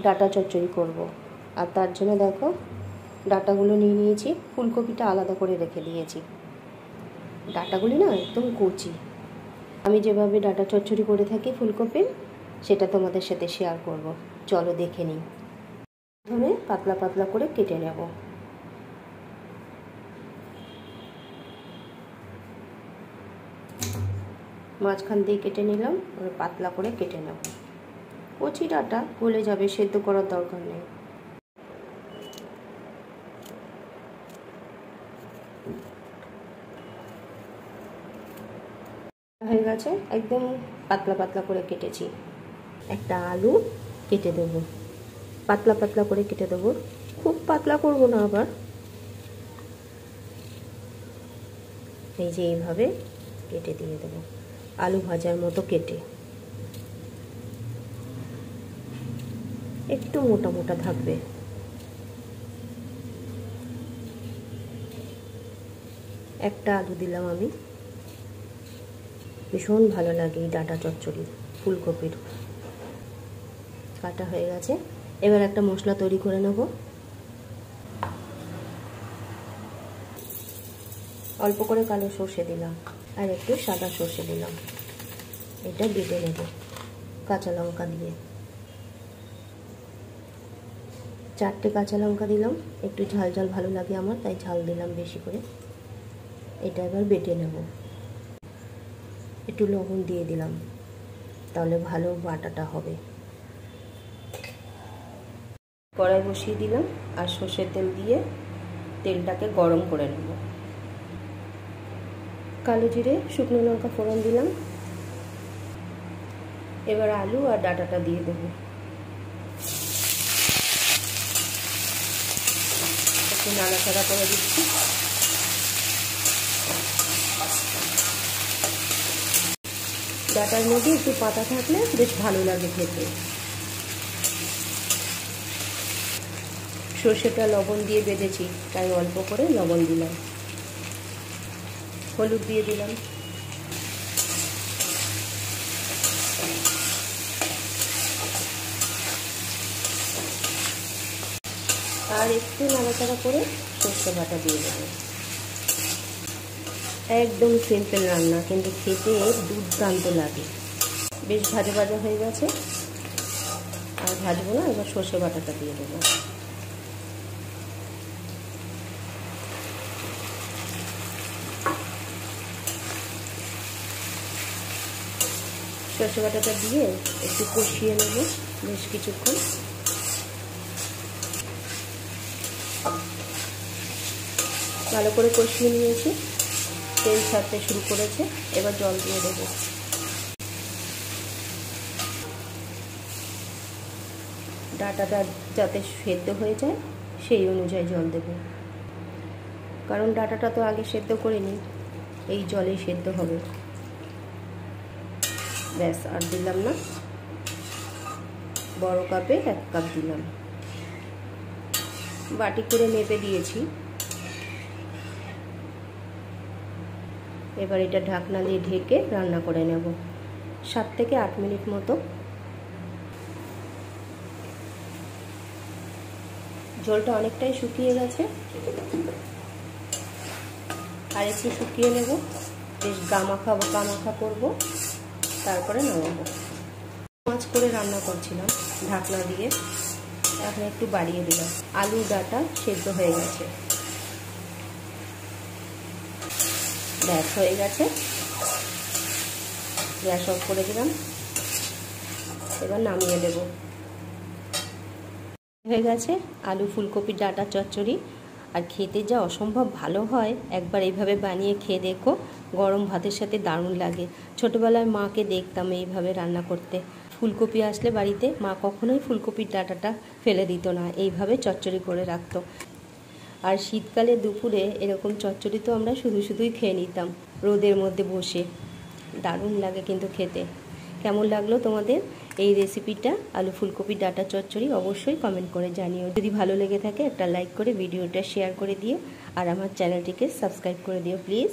Data চচ্চড়ি করব। আর তার জন্য দেখো ডাটাগুলো নিয়ে নিয়েছি, ফুলকপিটা আলাদা করে রেখে দিয়েছি। ডাটাগুলি না একদম কচি। আমি যেভাবে ডাটা চচ্চড়ি করে থাকি ফুলকপির, সেটা তোমাদের সাথে শেয়ার করব। চলো দেখে নিই। প্রথমে পাতলা পাতলা করে কেটে নেব। মাঝখান দিয়ে কেটে নিলাম, পাতলা করে কেটে নেব। কচি ডাটা গলে যাবে, সেদ্ধ করার দরকার নেই। হয়ে গেছে, একদম পাতলা পাতলা করে কেটেছি। একটা আলু কেটে দেব, পাতলা পাতলা করে কেটে দেবো, খুব পাতলা করব না আবার। এই যে এইভাবে কেটে দিয়ে দেবো, আলু ভাজার মতো কেটে। একটু মোটা মোটা থাকবে। একটা আলু দিলাম আমি, ভীষণ ভালো লাগে এই ডাটা চচ্চড়ি ফুলকপির। কাটা হয়ে গেছে, এবার একটা মশলা তৈরি করে নেব। অল্প করে কালো সর্ষে দিলাম আর একটু সাদা সর্ষে দিলাম। এটা বেটে নেব কাঁচা লঙ্কা দিয়ে। 4টে কাঁচা লঙ্কা দিলাম, একটু ঝাল ঝাল ভালো লাগে আমার, তাই ঝাল দিলাম বেশি করে। এটা এবার বেটে নেব। একটু লবণ দিয়ে দিলাম, তাহলে ভালো বাটাটা হবে। কড়াই বসিয়ে দিলাম আর সর্ষের তেল দিয়ে তেলটাকে গরম করে নেব। কালো জিরে শুকনো লঙ্কা ফোড়ন দিলাম। এবার আলু আর ডাটাটা দিয়ে দেব। একটু নাড়াচাড়া করে দিচ্ছি। ডাটার মধ্যে একটু পাতা থাকলে বেশ ভালো লাগে খেতে। সর্ষেটা লবণ দিয়ে বেঁধেছি, তাই অল্প করে লবণ দিলাম। হলুদ দিয়ে দিলাম। আর একটু নাড়াচাড়া করে সর্ষে বাটা দিয়ে দেবো। একদম সিম্পল রান্না, কিন্তু খেতে দুর্দান্ত লাগে। বেশ ভাজা ভাজা হয়ে গেছে, আর ভাজবো না। এবার সর্ষে বাটাটা দিয়ে দেবো। সর্ষে বাটাটা দিয়ে একটু কষিয়ে নেব বেশ কিছুক্ষণ। ভালো করে কষিয়ে নিয়েছি, তেল ছাড়তে শুরু করেছে। এবার জল দিয়ে দেবো। ডাটাটা যাতে সেদ্ধ হয়ে যায় সেই অনুযায়ী জল দেব, কারণ ডাটাটা তো আগে সেদ্ধ করে নিই, এই জলেই সেদ্ধ হবে। ব্যাস, আর দিলাম না। বড় কাপে 1 কাপ দিলাম, বাটি করে মেপে দিয়েছি। এবার এটা ঢাকনা দিয়ে ঢেকে রান্না করে নেব 7 থেকে 8 মিনিট মতো। ঝোলটা অনেকটাই শুকিয়ে গেছে, আর একটু শুকিয়ে নেব। বেশ গামাখা করব, তারপরে নামাবো। মাছ করে রান্না করছিলাম ঢাকনা দিয়ে, এখন একটু বাড়িয়ে দিলাম। আলু ডাটা সেদ্ধ হয়ে গেছে। ব্যাস হয়ে গেছে, গ্যাস অফ করে দিলাম। এবার নামিয়ে দেব। হয়ে গেছে আলু ফুলকপি ডাটা চচ্চড়ি। আর খেতে যা অসম্ভব ভালো হয়, একবার এইভাবে বানিয়ে খেয়ে দেখো। গরম ভাতের সাথে দারুণ লাগে। ছোটোবেলায় মাকে দেখতাম এইভাবে রান্না করতে। ফুলকপি আসলে বাড়িতে মা কখনোই ফুলকপির ডাটাটা ফেলে দিত না, এইভাবে চচ্চড়ি করে রাখতো। আর শীতকালে দুপুরে এরকম চচ্চড়ি তো আমরা শুধুই খেয়ে নিতাম রোদের মধ্যে বসে। দারুণ লাগে কিন্তু খেতে। কেমন লাগলো তোমাদের এই রেসিপিটা আলু ফুলকপি ডাটা চচ্চড়ি? অবশ্যই কমেন্ট করে জানিও। যদি ভালো লেগে থাকে একটা লাইক করে ভিডিওটা শেয়ার করে দিও, আর আমার চ্যানেলটিকে সাবস্ক্রাইব করে দিও প্লিজ।